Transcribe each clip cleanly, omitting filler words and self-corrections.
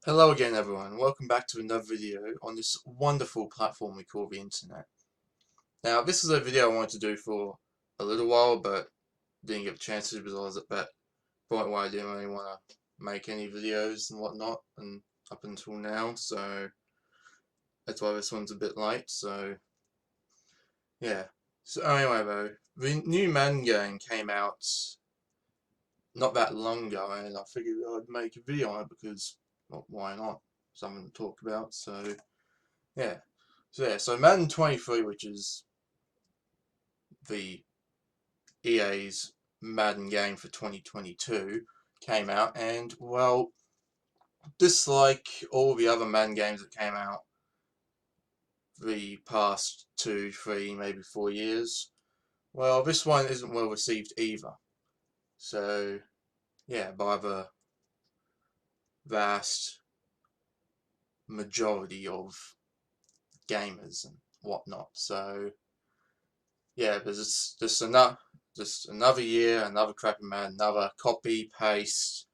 Hello again everyone, welcome back to another video on this wonderful platform we call the internet. Now this is a video I wanted to do for a little while but didn't get a chance to because I was at that point where I didn't really want to make any videos and whatnot and up until now, so that's why this one's a bit late. So yeah, so anyway though, the new Madden game came out not that long ago and I figured I'd make a video on it because, well, why not, something to talk about. So yeah. So Madden 23, which is the EA's Madden game for 2022, came out, and well, just like all the other Madden games that came out the past 2, 3, maybe 4 years, well, this one isn't well received either. So yeah, by the vast majority of gamers and whatnot. So yeah, there's just another year, another crappy Madden, another copy paste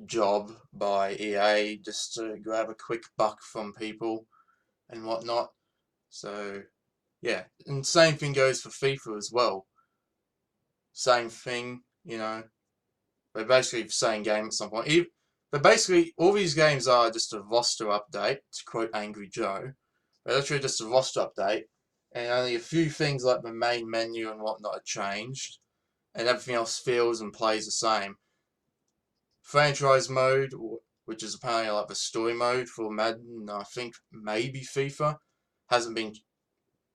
job by EA just to grab a quick buck from people and whatnot. So yeah, and same thing goes for FIFA as well. Same thing, they're basically the same game at some point. But basically, all these games are just a roster update, to quote Angry Joe. They're literally just a roster update, and only a few things like the main menu and whatnot are changed, and everything else feels and plays the same. Franchise mode, which is apparently like the story mode for Madden, I think maybe FIFA, hasn't been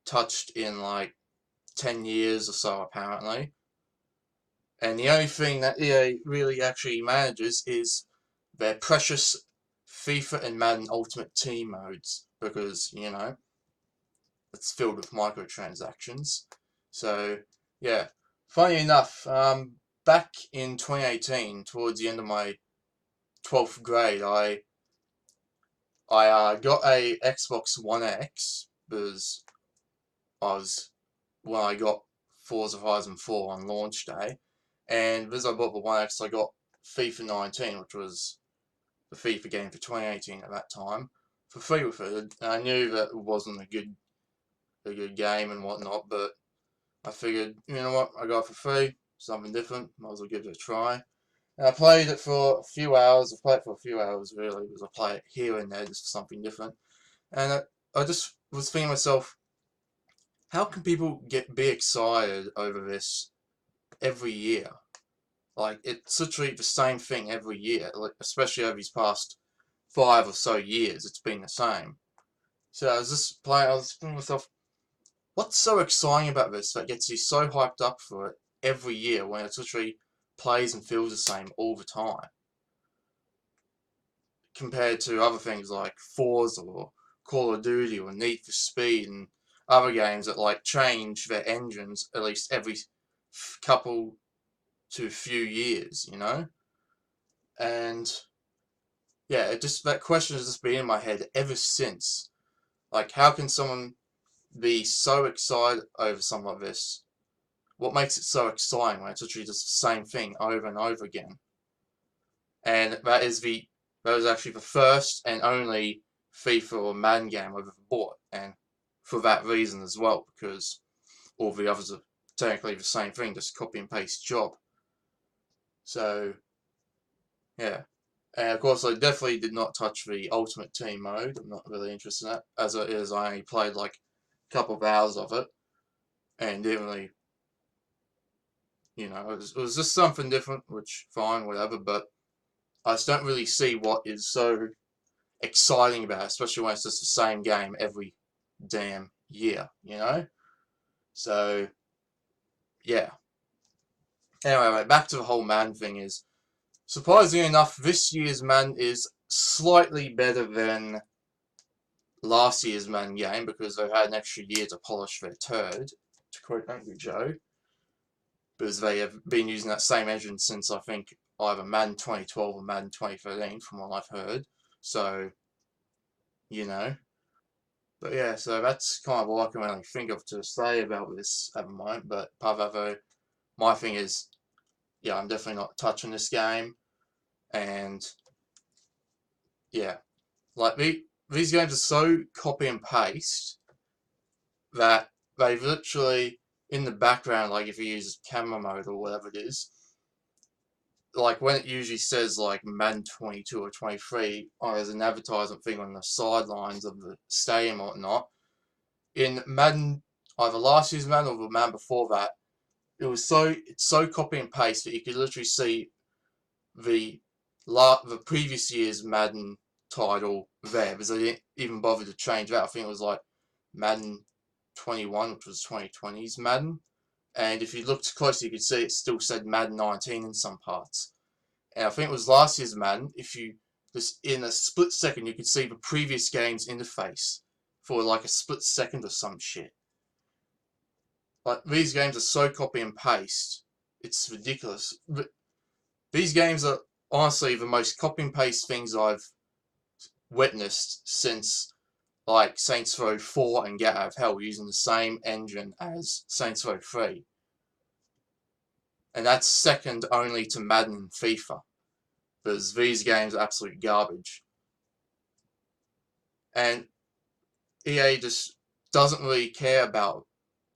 touched in like 10 years or so apparently. And the only thing that EA really actually manages is their precious FIFA and Madden Ultimate Team modes, because, it's filled with microtransactions. So, yeah. Funny enough, back in 2018, towards the end of my 12th grade, I got a Xbox One X because I was when I got Forza Horizon 4 on launch day, and because I bought the One X, I got FIFA 19, which was the FIFA game for 2018 at that time, for free with it. And I knew that it wasn't a good game and whatnot, but I figured, you know what, I got it for free, something different, might as well give it a try. And I played it for a few hours. I played it for a few hours really, because I play it here and there just for something different. And I just was thinking to myself, how can people be excited over this every year? Like, it's literally the same thing every year, like, especially over these past 5 or so years, it's been the same. So I was thinking to myself, what's so exciting about this that gets you so hyped up for it every year when it literally plays and feels the same all the time? Compared to other things like Forza or Call of Duty or Need for Speed and other games that like change their engines at least every couple to few years, And yeah, that question has just been in my head ever since. Like, how can someone be so excited over something like this? What makes it so exciting when it's literally just the same thing over and over again? And that is actually the first and only FIFA or Madden game I've ever bought, and for that reason as well, because all the others are technically the same thing, just copy and paste job. So yeah, and of course I definitely did not touch the Ultimate Team mode. I'm not really interested in that, as it is. I only played like a couple of hours of it, and didn't really, it was just something different, which fine, whatever. But I just don't really see what is so exciting about it, especially when it's just the same game every damn year. So, yeah. Anyway, back to the whole Madden thing is, surprisingly enough, this year's Madden is slightly better than last year's Madden game because they've had an extra year to polish their turd, to quote Angry Joe, because they have been using that same engine since I think either Madden 2012 or Madden 2013, from what I've heard. So, you know. But yeah, so that's kind of all I can really think of to say about this at the moment. But apart from that, my thing is, yeah, I'm definitely not touching this game, and yeah, like these games are so copy and paste that they've literally in the background, like if you use camera mode or whatever it is, like when it usually says like Madden 22 or 23, or there's an advertisement thing on the sidelines of the stadium or whatnot. In Madden, either last year's Madden or the Madden before that, it's so copy and paste that you could literally see the the previous year's Madden title there, because they didn't even bother to change that. I think it was like Madden 21, which was 2020's Madden. And if you looked closely, you could see it still said Madden 19 in some parts. And I think it was last year's Madden. If you just in a split second, you could see the previous game's interface for like a split second or some shit. Like these games are so copy and paste, it's ridiculous. But these games are honestly the most copy and paste things I've witnessed since like Saints Row 4 and Get Out of Hell, using the same engine as Saints Row 3. And that's second only to Madden and FIFA, because these games are absolute garbage. And EA just doesn't really care about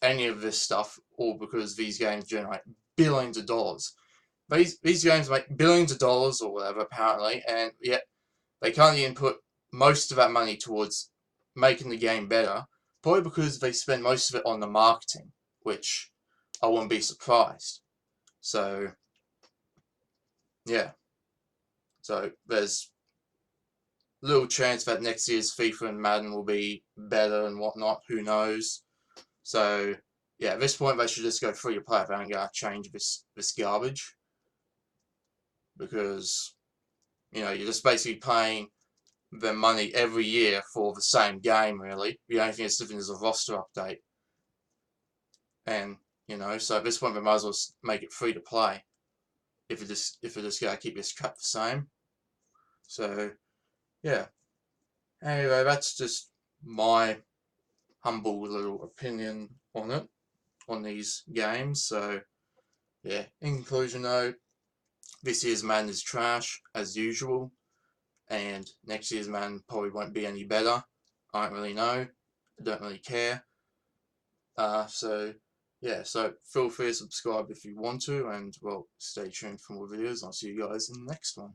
any of this stuff, all because these games generate billions of dollars. These games make billions of dollars or whatever, apparently, and yet they can't even put most of that money towards making the game better, probably because they spend most of it on the marketing, which I wouldn't be surprised. So, yeah. So, there's little chance that next year's FIFA and Madden will be better and whatnot, who knows. So, yeah, at this point they should just go free to play if they aren't going to change this garbage. Because, you know, you're just basically paying the money every year for the same game, really. The only thing that's different is a roster update. And, you know, so at this point they might as well make it free to play. If it just going to keep this crap the same. So, yeah. Anyway, that's just my humble little opinion on it, on these games. So, yeah, in conclusion though, this year's Madden is trash, as usual, and next year's Madden probably won't be any better. I don't really know. I don't really care. So, yeah, so feel free to subscribe if you want to, and, well, stay tuned for more videos. I'll see you guys in the next one.